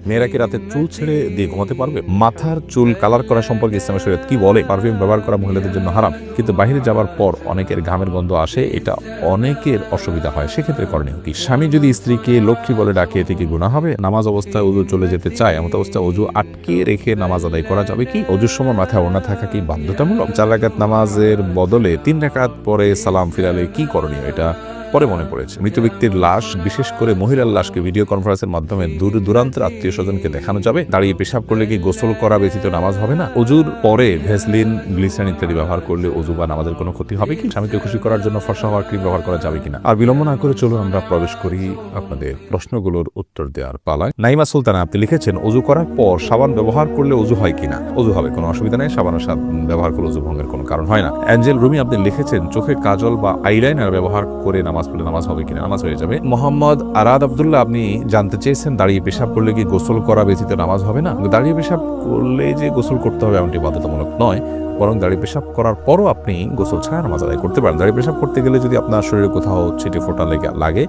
মেয়েরা কি রাতে চুল ছেড়ে দিয়ে ঘুমাতে পারবে? মাথার চুল কালার করা সম্পর্কে ইসলামের শরীয়ত কি বলে? পারফিউম ব্যবহার করা মহিলাদের জন্য হারাম, কিন্তু বাইরে যাওয়ার পর অনেকের ঘামের গন্ধ আসে, এটা অনেকের অসুবিধা হয়, সেক্ষেত্রে করণীয় কি? স্বামী যদি স্ত্রীকে লক্ষ্মী বলে ডাকে, এতে কি গুনাহ হবে? নামাজ অবস্থায় ওযু চলে যেতে চায়, এমন অবস্থায় ওযু আটকে রেখে নামাজ আদায় করা যাবে কি? ওযুর সময় মাথায় ওড়না থাকা কি বাধ্যতামূলক? 4 রাকাত নামাজের বদলে 3 রাকাত পরে সালাম ফিরালে কি করণীয়? এটা পরে মনে পড়েছে। মৃত ব্যক্তির লাশ, বিশেষ করে মহিলার লাশকে ভিডিও কনফারেন্সের মাধ্যমে দূর দূরান্তের আত্মীয় স্বজনকে দেখানো যাবে? দাঁড়িয়ে পেশাব করলে কি গোসল করা ব্যতীত নামাজ হবে না? ওযুর পরে ভেসলিন, গ্লিসারিন ইত্যাদি ব্যবহার করলে ওযু বা নামাজের কোনো ক্ষতি হবে কি? স্বামীকে খুশি করার জন্য ফর্সা হওয়ার ক্রিম ব্যবহার করা যাবে কিনা? আর বিলম্ব না করে চলুন আমরা প্রবেশ করি আপনাদের প্রশ্নগুলোর উত্তর দেওয়ার পালায়। নাইমা সুলতানা আপনি লিখেছেন, ওযু করার পর সাবান ব্যবহার করলে ওযু হয় কিনা? ওযু হবে, কোনো অসুবিধা নেই। সাবানের ব্যবহার করলে ওযু ভঙ্গের কোনো কারণ হয় না। অ্যাঞ্জেল রুমি আপনি লিখেছেন, চোখে কাজল বা আইলাইনার ব্যবহার করে নামাজ পড়লে নামাজ হবে কিনা? নামাজ হয়ে যাবে। মোহাম্মদ আরাদ আব্দুল্লাহ আপনি জানতে চেয়েছেন, দাঁড়িয়ে পেশাব করলে কি গোসল করা ব্যতীত নামাজ হবে না? দাঁড়িয়ে পেশাব করলে যে গোসল করতে হবে এমনটি বাধ্যতামূলক নয়, বরং দাঁড়িয়ে পেশাব করার পরও আপনি গোসল ছাড়া নামাজ আদায় করতে পারেন। দাঁড়িয়ে পেশাব করতে গেলে যদি আপনার শরীরে কোথাও ছিটে ফোঁটা লাগে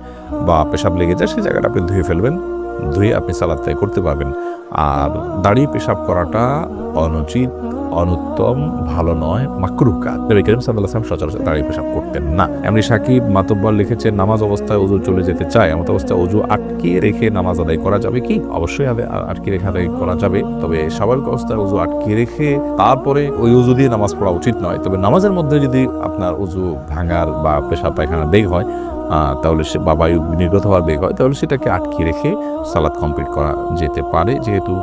বা পেশাব লেগে যায়, সেই জায়গাটা আপনি ধুয়ে ফেলবেন, ধুয়ে আপনি সালাত আদায় করতে পারবেন। আর দাঁড়িয়ে পেশাব করাটা অনুচিত, অনুত্তম, ভালো নয়, মাকরুহ কাজ। নবী করিম সাল্লাল্লাহু আলাইহি ওয়াসাল্লাম সচরাচর দাঁড়িয়ে পেশাব করতেন না। এমনি সাকিব মাতব্বর লিখেছেন, নামাজ অবস্থায় ওযু চলে যেতে চায়, এমন অবস্থায় ওযু আটকে রেখে নামাজ আদায় করা যাবে কি? অবশ্যই আটকে রেখে আদায় করা যাবে, তবে স্বাভাবিক অবস্থায় ওযু আটকে রেখে তারপরে ওই ওযু দিয়ে নামাজ পড়া উচিত নয়। তবে নামাজের মধ্যে যদি আপনার ওযু ভাঙার বা পেশাব পায়খানা বেগ হয়, তাহলে সে বা বায়ু নির্গত হওয়ার বেগ হয়, তাহলে সেটাকে আটকে রেখে সালাত কমপ্লিট করা যেতে পারে, যেহেতু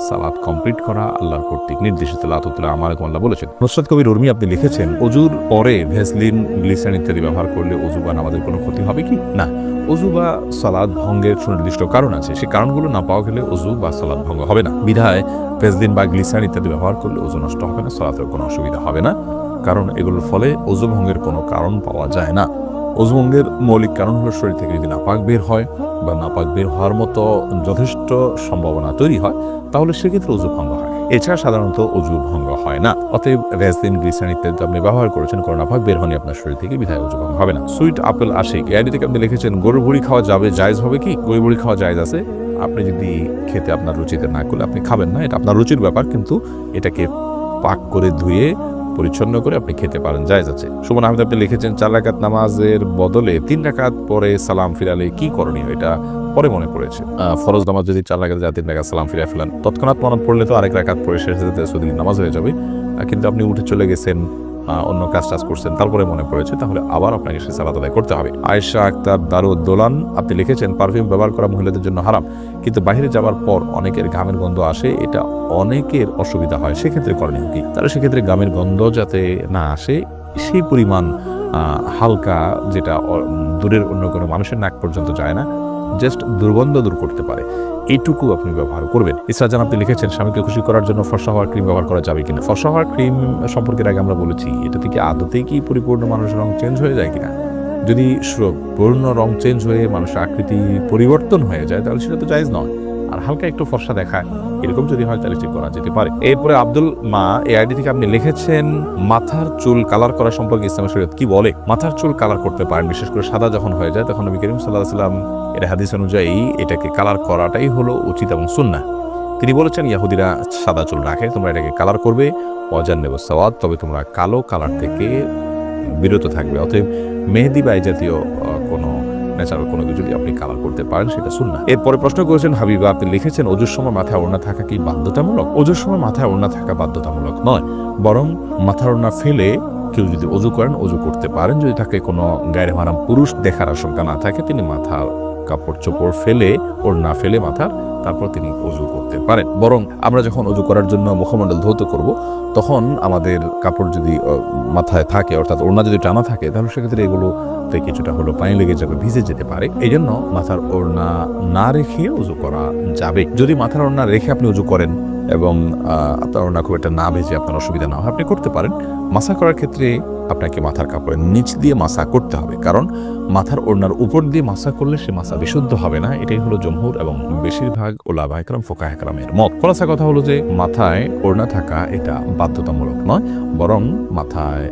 সালাত কমপ্লিট করা আল্লাহর কর্তৃক নির্দেশিত। আল্লাহ বলেছেন। নুসরাত কবির উর্মি আপনি লিখেছেন, ওযুর পরে ভেসলিন, গ্লিসারিন ইত্যাদি ব্যবহার করলে ওযু বা নামাজের কোনো ক্ষতি হবে কি? না, ওযু বা সালাত ভঙ্গের সুনির্দিষ্ট কারণ আছে, সেই কারণগুলো না পাওয়া গেলে ওযু বা সালাত ভঙ্গ হবে না। বিধায় ভেসলিন বা গ্লিসারিন ইত্যাদি ব্যবহার করলে ওযু নষ্ট হবে না, সালাতের কোনো অসুবিধা হবে না, কারণ এগুলোর ফলে ওযু ভঙ্গের কোনো কারণ পাওয়া যায় না। ওযু ভঙ্গের মৌলিক কারণ হলো শরীর থেকে যদি নাপাক বের হয় বা নাপাক বের হওয়ার মতো যথেষ্ট সম্ভাবনা তৈরি হয়, তাহলে সেক্ষেত্রে ওযু ভঙ্গ হয়। এছাড়া সাধারণত ওযু ভঙ্গ হয় না। অতএব ভ্যাসলিন, গ্লিসারিন ইত্যাদি আপনি ব্যবহার করেছেন, কোনো নাপাক বের হয়নি আপনার শরীর থেকে, বিধায় ওযু ভঙ্গ হবে না। সুইট আপেল আশিক এআইডি থেকে আপনি লিখেছেন, গরুর ভুঁড়ি খাওয়া যাবে, জায়েজ হবে কি? গরুর ভুঁড়ি খাওয়া জায়েজ আছে। আপনি যদি খেতে আপনার রুচিতে না করলে আপনি খাবেন না, এটা আপনার রুচির ব্যাপার, কিন্তু এটাকে পাক করে ধুয়ে পরিচ্ছন্ন করে আপনি খেতে পারেন, জায়েজ আছে। সুমন আহমেদ আপনি লিখেছেন, 4 রাকাত নামাজের বদলে 3 রাকাত পরে সালাম ফিরালে কি করণীয়? এটা পরে মনে পড়েছে। ফরজ নামাজ যদি 4 রাকাত যায়, 3 রাকাত সালাম ফিরিয়ে ফেলেন, তৎক্ষণাৎ মনে পড়লে তো আরেক রাকাত পরে শেষ হতে সুদিন নামাজ হয়ে যাবে। কিন্তু আপনি উঠে চলে গেছেন, অন্য কাজ করছেন, তারপরে মনে পড়েছে, তাহলে আবার আপনাকে সে সালাত আদায় করতে হবে। আয়েশা আক্তার দারুদ্দোলান আপনি লিখেছেন, পারফিউম ব্যবহার করা মহিলাদের জন্য হারাম, কিন্তু বাইরে যাওয়ার পর অনেকের ঘামের গন্ধ আসে, এটা অনেকের অসুবিধা হয়, সেক্ষেত্রে করণীয় কি? তাহলে সেক্ষেত্রে ঘামের গন্ধ যাতে না আসে, সেই পরিমাণ হালকা, যেটা দূরের অন্য কোনো মানুষের নাক পর্যন্ত যায় না, জাস্ট দুর্গন্ধ দূর করতে পারে, এইটুকু আপনি ব্যবহার করবেন। ইসরাজান আপনি লিখেছেন, স্বামীকে খুশি করার জন্য ফর্সা হওয়ার ক্রিম ব্যবহার করা যাবে কিনা? ফর্সা হওয়ার ক্রিম সম্পর্কে আগে আমরা বলেছি, এটা থেকে আদতেই কি পরিপূর্ণ মানুষের রং চেঞ্জ হয়ে যায় কিনা? যদি পূর্ণ রং চেঞ্জ হয়ে মানুষের আকৃতি পরিবর্তন হয়ে যায়, তাহলে সেটা তো জায়েজ নয়। আর হালকা একটু ফর্সা দেখায়, এরকম যদি হয় তাহলে ঠিক করা যেতে পারে। এরপরে আব্দুল মা এআইডি থেকে আপনি লিখেছেন, মাথার চুল কালার করা সম্পর্কে ইসলামের শরীয়ত কি বলে? মাথার চুল কালার করতে পারেন, বিশেষ করে সাদা যখন হয়ে যায়, তখন নবী করিম সাল্লাল্লাহু আলাইহি ওয়াসাল্লাম এর হাদিস অনুযায়ী এটাকে কালার করাটাই হলো উচিত এবং সুন্নাহ। তিনি বলেছেন, ইহুদিরা সাদা চুল রাখে, তোমরা এটাকে কালার করবে, ওয়াজান্নিবুস সাওয়াদ, তবে তোমরা কালো কালার থেকে বিরত থাকবে। অতএব মেহেদি বা এই জাতীয় কোনো ন্যাচারাল কোনো কিছু যদি আপনি কালার করতে পারেন, সেটা সুন্নাহ। এরপরে প্রশ্ন করেছেন হাবিবা, আপনি লিখেছেন, ওযুর সময় মাথায় ওড়না থাকা কি বাধ্যতামূলক? ওযুর সময় মাথায় ওড়না থাকা বাধ্যতামূলক নয়, বরং মাথার ওড়না ফেলে কেউ যদি ওযু করেন, ওযু করতে পারেন। যদি তাকে কোনো গায়রে মাহরাম পুরুষ দেখার আশঙ্কা না থাকে, তিনি মাথার কাপড় চোপড় ফেলে, ওড়না ফেলে মাথার, তারপর তিনি ওযু করতে পারেন। বরং আমরা যখন ওযু করার জন্য মুখমণ্ডল ধৌত করব, তখন আমাদের কাপড় যদি মাথায় থাকে, অর্থাৎ ওড়না যদি টানা থাকে, তাহলে সেক্ষেত্রে এগুলোতে কিছুটা হলো পানি লেগে যাবে, ভিজে যেতে পারে। এই জন্য মাথার ওড়না না রেখে ওযু করা যাবে। যদি মাথার ওড়না রেখে আপনি ওযু করেন এবং আপনার ওড়না খুব একটা না ভেজে আপনার অসুবিধা না হয়, আপনি করতে পারেন। মাসা করার ক্ষেত্রে আপনাকে মাথার কাপড়ের নিচ দিয়ে মাসা করতে হবে, কারণ মাথার ওড়নার উপর দিয়ে মাসা করলে সে মাসা বিশুদ্ধ হবে না। এটাই হলো জমহুর এবং বেশিরভাগ ওলামা ইকরাম, ফুকাহা ইকরামের মত। খোলাসা কথা হলো যে মাথায় ওড়না থাকা এটা বাধ্যতামূলক নয়, বরং মাথায়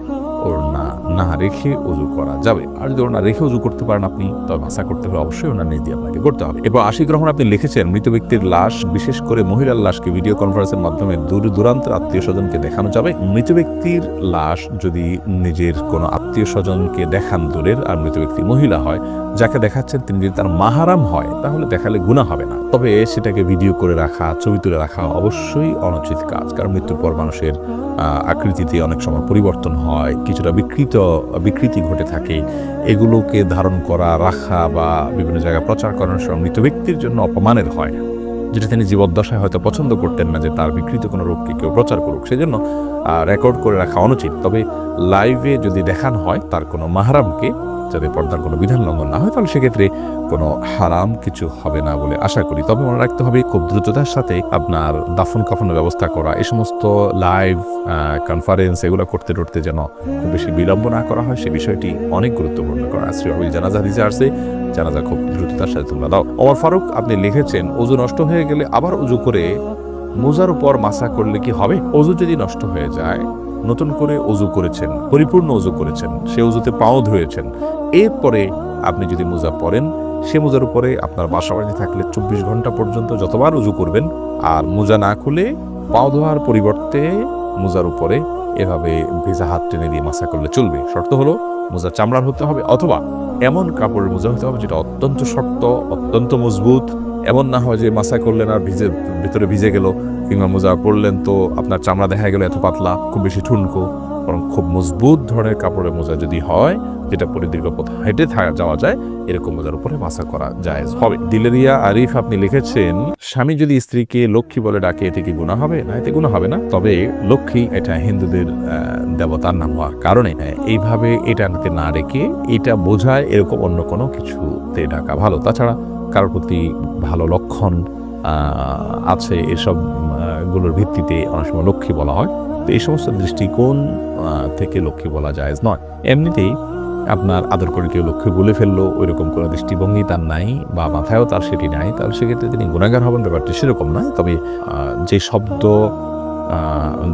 ওড়না না রেখে উযু করা যাবে। আর যদি ওনা রেখে উযু করতে পারেন আপনি, তবে মাসা করতে হলে অবশ্যই ওনার নিজ দিয়ে আপনাকে করতে হবে। এরপর আশিক রহমান আপনি লিখেছেন, মৃত ব্যক্তির লাশ, বিশেষ করে মহিলার লাশকে ভিডিও কনফারেন্সের মাধ্যমে দূর দূরান্তের আত্মীয় স্বজনকে দেখানো যাবে। মৃত ব্যক্তির লাশ যদি নিজের কোনো আত্মীয় স্বজনকে দেখান দূরের, আর মৃত ব্যক্তি মহিলা হয়, যাকে দেখাচ্ছেন তিনি যদি তার মাহারাম হয়, তাহলে দেখালে গুনাহ হবে না। তবে সেটাকে ভিডিও করে রাখা, ছবি তুলে রাখা অবশ্যই অনুচিত কাজ, কারণ মৃত্যুর পর মানুষের আকৃতিতে অনেক সময় পরিবর্তন হয়, কিছুটা বিকৃতি ঘটে থাকে। এগুলোকে ধারণ করা, রাখা বা বিভিন্ন জায়গায় প্রচার করার সময় মৃত ব্যক্তির জন্য অপমানের হয়, যেটা তিনি জীবদ্দশায় হয়তো পছন্দ করতেন না যে তার বিকৃত কোনো রোগকে কেউ প্রচার করুক, সেজন্য রেকর্ড করে রাখা অনুচিত। তবে লাইভে যদি দেখানো হয় তার কোনো মাহরামকে, যাতে পর্দার কোনো বিধান লঙ্ঘন না হয়, তাহলে সেক্ষেত্রে কোনো হারাম কিছু হবে না বলে আশা করি। তবে মনে রাখতে হবে, খুব দ্রুততার সাথে আপনার দাফন কাফনের ব্যবস্থা করা, এই সমস্ত লাইভ কনফারেন্স এগুলো করতে যেন খুব বেশি বিলম্ব না করা হয়, সে বিষয়টি অনেক গুরুত্বপূর্ণ। কারণ আশ্রয় জানাজা দিতে আসছে, জানাজা খুব দ্রুততার সাথে তোমরা দাও। ওমর ফারুক আপনি লিখেছেন, ওযু নষ্ট হয়ে গেলে আবার উযু করে মোজার উপর মাসা করলে কি হবে? ওযু যদি নষ্ট হয়ে যায়, নতুন করে ওযু করেছেন, পরিপূর্ণ ওযু করেছেন, সে ওযুতে পাও ধুয়েছেন, এরপরে আপনি যদি মোজা পরেন, সে মোজার উপরে আপনার বাসাবাড়িতে থাকলে 24 ঘন্টা পর্যন্ত যতবার উযু করবেন, আর মোজা না খুলে পাও ধোয়ার পরিবর্তে মোজার উপরে এভাবে ভেজা হাত টেনে দিয়ে মাসা করলে চলবে। শর্ত হলো মোজা চামড়ার হতে হবে, অথবা এমন কাপড়ের মোজা হতে হবে যেটা অত্যন্ত শক্ত, অত্যন্ত মজবুত। এমন না হয় যে মাসা করলেন আর ভিতরে ভিজে গেল, কিংবা মোজা পরলেন তো আপনার চামড়া দেখা গেল এত পাতলা, খুব বেশি ঠুনকো। বরং খুব মজবুত ধরনের কাপড়ের মোজা যদি হয়, যেটা পরে দীর্ঘ পথ হেঁটে যাওয়া যায়, এরকম মোজার উপরে মাসা করা জায়েজ হবে। দিলেরিয়া আরিফ আপনি লিখেছেন, স্বামী যদি স্ত্রীকে লক্ষ্মী বলে ডাকে, এতে কি গুনাহ হবে? না, এতে গুনাহ হবে না। তবে লক্ষ্মী এটা হিন্দুদের দেবতার নাম হওয়ার কারণে এইভাবে এটা না রেখে এটা বোঝায় এরকম অন্য কোনো কিছুতে ডাকা ভালো। তাছাড়া কারোর প্রতি ভালো লক্ষণ আছে, এসব গুলোর ভিত্তিতে অনেক সময় লক্ষ্মী বলা হয়। তো এই সমস্ত দৃষ্টিকোণ থেকে লক্ষ্মী বলা জায়েজ নয়। এমনিতেই আপনার আদর করে কেউ লক্ষ্মী বলে ফেললো, ওইরকম কোনো দৃষ্টিভঙ্গি তার নাই বা মাথায়ও তার সেটি নাই, তাহলে সেক্ষেত্রে তিনি গুনাহগার হবেন, ব্যাপারটি সেরকম নয়। তবে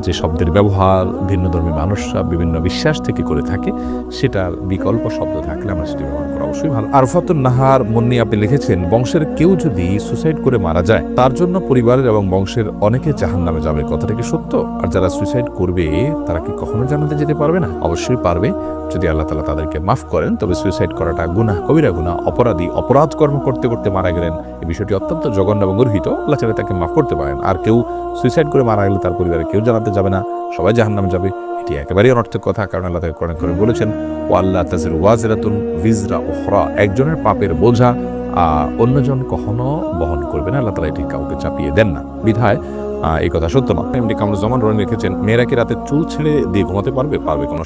যে শব্দের ব্যবহার ভিন্নধর্মী মানুষরা বিভিন্ন বিশ্বাস থেকে করে থাকে, সেটার বিকল্প শব্দ থাকলে আমরা সেটি ব্যবহার করা অবশ্যই ভালো। আরফাতুন নাহার মুন্নি আপনি লিখেছেন, বংশের কেউ যদি সুসাইড করে মারা যায়, তার জন্য পরিবারের এবং বংশের অনেকে জাহান্নামে যাবে, কথাটা কি সত্য? আর যারা সুসাইড করবে তারা কি কখনো জান্নাতে যেতে পারবে না? অবশ্যই পারবে, যদি আল্লাহ তাআলা তাদেরকে মাফ করেন। তবে সুইসাইড করাটা গুনাহ, কবিরা গুনাহ, অপরাধ কর্ম করতে করতে মারা গেলেন, এই বিষয়টি অত্যন্ত জঘন্য এবং গর্হিত। আল্লাহ চাইলে তাকে মাফ করতে পারেন। আর কেউ সুইসাইড করে মারা গেলে তার পরিবারে কেউ জান্নাতে যাবে না, সবাই জাহান্নামে যাবে, এটি একেবারেই অনর্থক কথা। কারণ আল্লাহ তাকে কোরআন করে বলেছেন, ওয়াল্লা তাজিরু ওয়াজিরাতুন ভিজরা উখরা, একজনের পাপের বোঝা অন্যজন কখনো বহন করবে না, আল্লাহ তাআলা এটি কাউকে চাপিয়ে দেন না। বিধায় এই কথা সত্য নয়। এমনি কামরুজ্জামান রনি লিখেছেন, মেয়েরা কি রাতে চুল ছেড়ে দিয়ে ঘুমাতে পারবে? কোনো